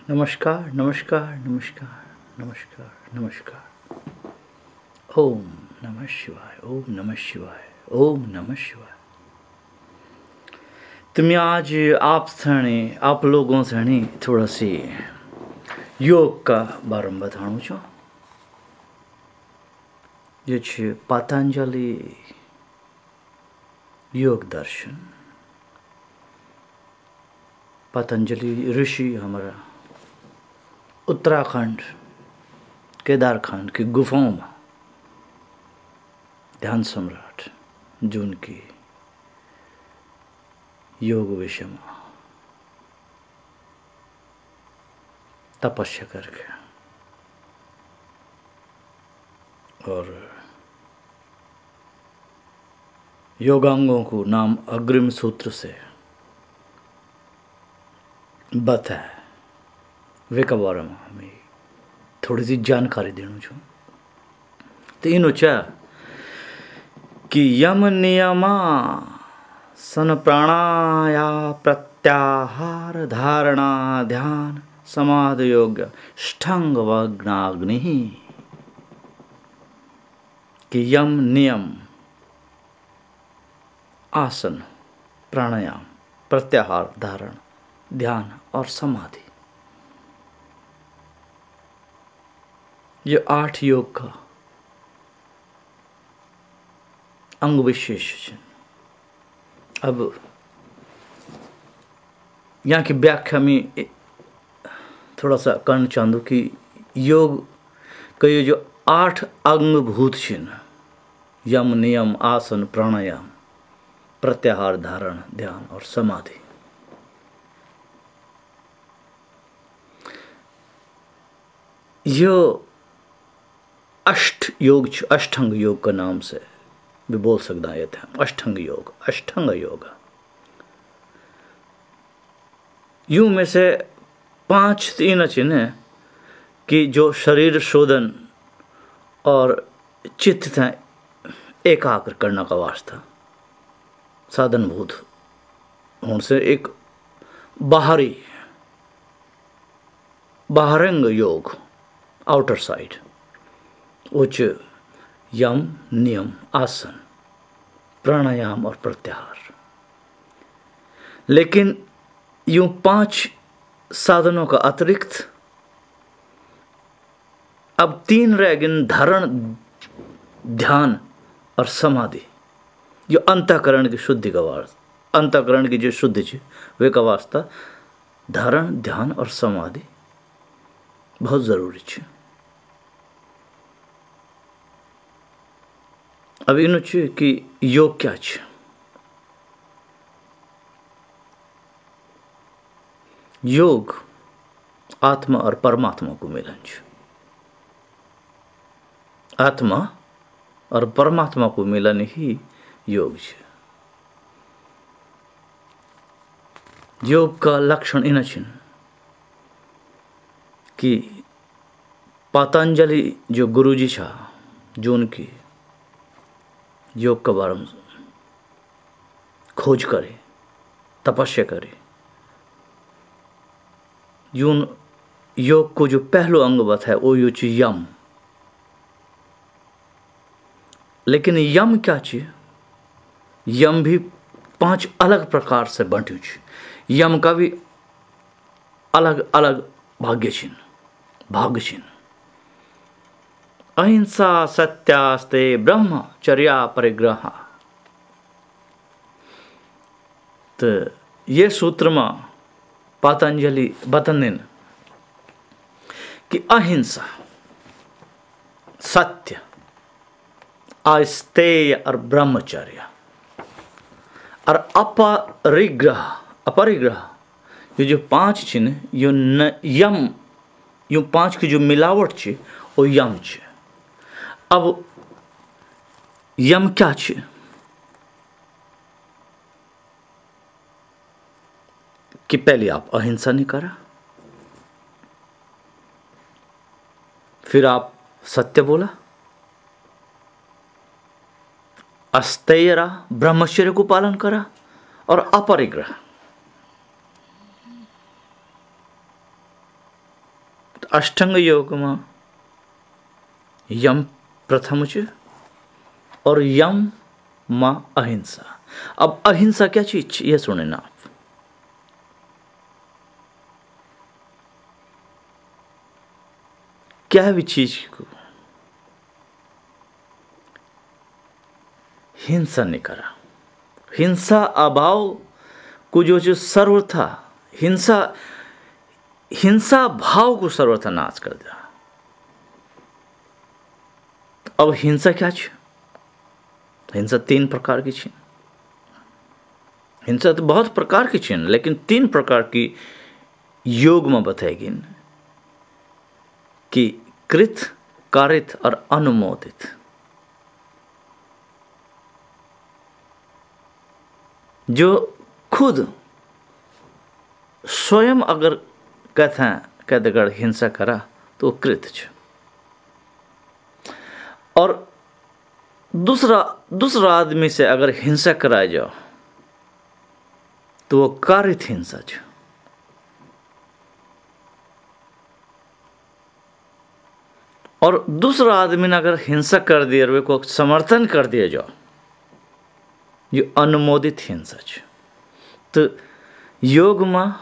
नमस्कार नमस्कार नमस्कार नमस्कार नमस्कार। ओम नमः शिवाय, ओम नमः शिवाय, ओम नमः शिवाय। तुम्ही आज आप लोगों से थोड़ा सी योग का बारे में बताऊँ छो। ये छे पतंजलि योग दर्शन। पतंजलि ऋषि हमारा उत्तराखंड केदारखंड की गुफाओं में ध्यान सम्राट जून की योग विषय में तपस्या करके और योगांगों को नाम अग्रिम सूत्र से बताया वे के बारे में हमें थोड़ी सी जानकारी देना छो। तो इन कि यम नियमा सन प्राणाया प्रत्याहार धारणा ध्यान समाधि योग ष्ठंग वग्नाग्नि कि यम नियम आसन प्राणायाम प्रत्याहार धारण ध्यान और समाधि, ये 8 योग का अंग विशेष है। अब यहाँ की व्याख्या में थोड़ा सा करना चाहूँ कि योग का ये जो 8 अंगभूत चिन्ह यम नियम आसन प्राणायाम प्रत्याहार धारण ध्यान और समाधि, यो अष्ट योग अष्टांग योग का नाम से भी बोल सकता है। अष्टांग योग यूं में से 5 तीन चिन्ह कि जो शरीर शोधन और चित्त एकाग्र करने का वास्ता साधनभूत होने से एक बाहरंग योग आउटर साइड उच्च यम नियम आसन प्राणायाम और प्रत्याहार। लेकिन यूं 5 साधनों का अतिरिक्त अब 3 रह गए धारण ध्यान और समाधि, जो अंतःकरण की शुद्धि का वास्ता अंतःकरण की जो शुद्धि है वे का वास्ता धारण ध्यान और समाधि बहुत जरूरी है। अब इन कि योग क्या है। योग आत्मा और परमात्मा को मिलन है। आत्मा और परमात्मा को मिलन ही योग है। योग का लक्षण इन कि पतंजलि जो गुरुजी छा जो उनकी योग के बारे में खोज करे तपस्या करे, यूं योग को जो पहलो अंग बताया वो यो ची यम। लेकिन यम क्या ची, यम भी 5 अलग प्रकार से बंटू ची। यम का भी अलग अलग भाग्य चिन्ह अहिंसा सत्यास्ते ब्रह्मचर्या परिग्रह। तो ये सूत्र में पतंजलि बतन कि अहिंसा सत्य अस्तेय और ब्रह्मचर्य और अपरिग्रह ये जो 5 चिन्ह यम यूं 5 की जो मिलावट छे वो यम छे। अब यम क्या छे कि पहले आप अहिंसा नहीं करा, फिर आप सत्य बोला, अस्तेय रहा ब्रह्मचर्य को पालन करा और अपरिग्रह अष्टांग योग में यम प्रथम च और यम मां अहिंसा। अब अहिंसा क्या चीज, ये सुने ना आप। क्या भी चीज को हिंसा नहीं करा, हिंसा अभाव को जो सर्वथा हिंसा भाव को सर्वथा नाश कर दिया। अब हिंसा क्या छे? हिंसा 3 प्रकार की छे। हिंसा तो बहुत प्रकार की छे, लेकिन 3 प्रकार की योग में बताएगी कि कृत, कारित और अनुमोदित। जो खुद स्वयं अगर कहते अगर हिंसा करा तो कृत छे, और दूसरा आदमी से अगर हिंसा कराए जाओ तो वो कारित हिंसा छे। और दूसरा आदमी ने अगर हिंसा कर दिया और को समर्थन कर दिया जाओ, ये अनुमोदित हिंसा छे। तो योग में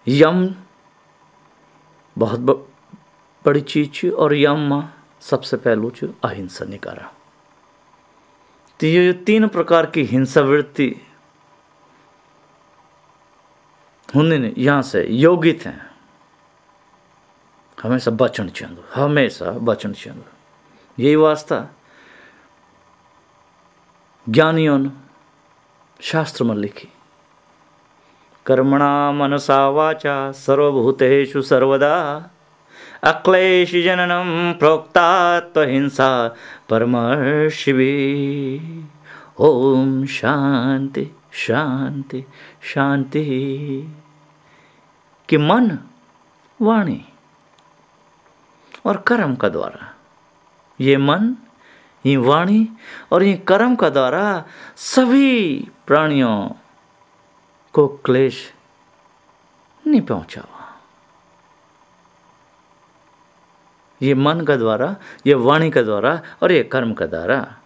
यम बहुत बड़ी चीज छे, और यम में सबसे पहलू छे अहिंसा नहीं करा। तो ये 3 प्रकार की हिंसा वृत्ति होने ने यहाँ से योगित हैं, हमेशा बचन चाहिए, हमेशा बचन चाहिए। यही वास्ता ज्ञानियों ने शास्त्र में लिखी, कर्मणा मनसा वाचा सर्वभूतेषु सर्वदा अक्लेश जननम प्रोक्ता हिंसा परमर्षिभि। ओम शांति शांति शांति। कि मन, वाणी और कर्म का द्वारा, ये मन, ये वाणी और ये कर्म का द्वारा सभी प्राणियों को क्लेश नहीं पहुंचावा। ये मन का द्वारा, ये वाणी का द्वारा और ये कर्म का द्वारा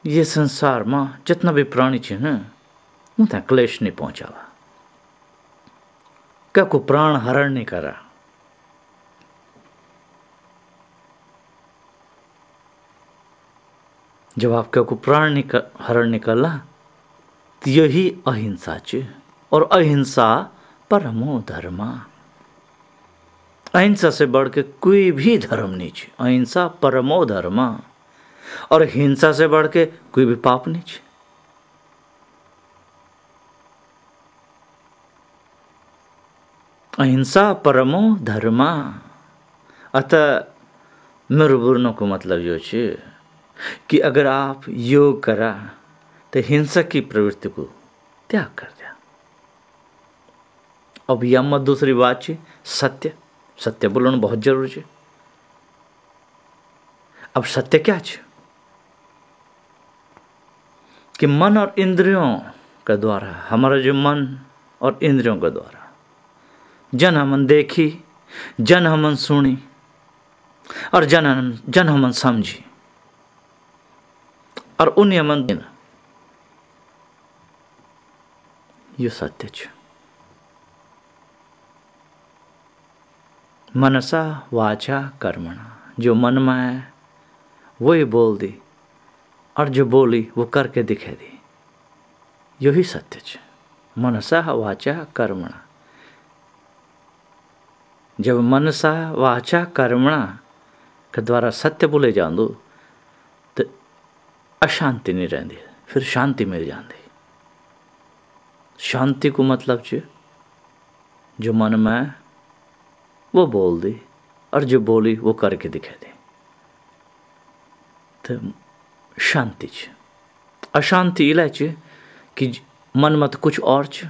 ये संसार में जितना भी प्राणी छे न उतना क्लेश नहीं पहुंचावा। क्या को प्राण हरण नहीं करा। जब आपका को प्राण हरण निकला तो यही अहिंसा छे, और अहिंसा परमो धर्म। अहिंसा से बढ़ के कोई भी धर्म नहीं छे। अहिंसा परमो धर्म, और हिंसा से बढ़ के कोई भी पाप नहीं छे। अहिंसा परमो धर्म। अतः मेरे बोलने को मतलब यो छे कि अगर आप योग करा तो हिंसा की प्रवृत्ति को त्याग कर दिया। अब यह मत दूसरी बात छे सत्य। सत्य बोलना बहुत जरूरी है। अब सत्य क्या है कि मन और इंद्रियों के द्वारा, हमारा जो मन और इंद्रियों के द्वारा जन हमन देखी, जन हमन सुनी और जन हमन समझी, और उन्हें हमन देना, ये सत्य है। मनसा वाचा कर्मणा, जो मन में है वही बोल दी, और जो बोली वो करके दिखे दी, यही सत्य है। मनसा वाचा कर्मणा। जब मनसा वाचा कर्मणा के द्वारा सत्य बोले जान दो तो अशांति नहीं रहती, फिर शांति मिल जाती। शांति को मतलब छे जो मन में वो बोल दी, और जो बोली वो करके दिखा दे, तो शांति छे। अशांति इला छे कि मन में तो कुछ और छे,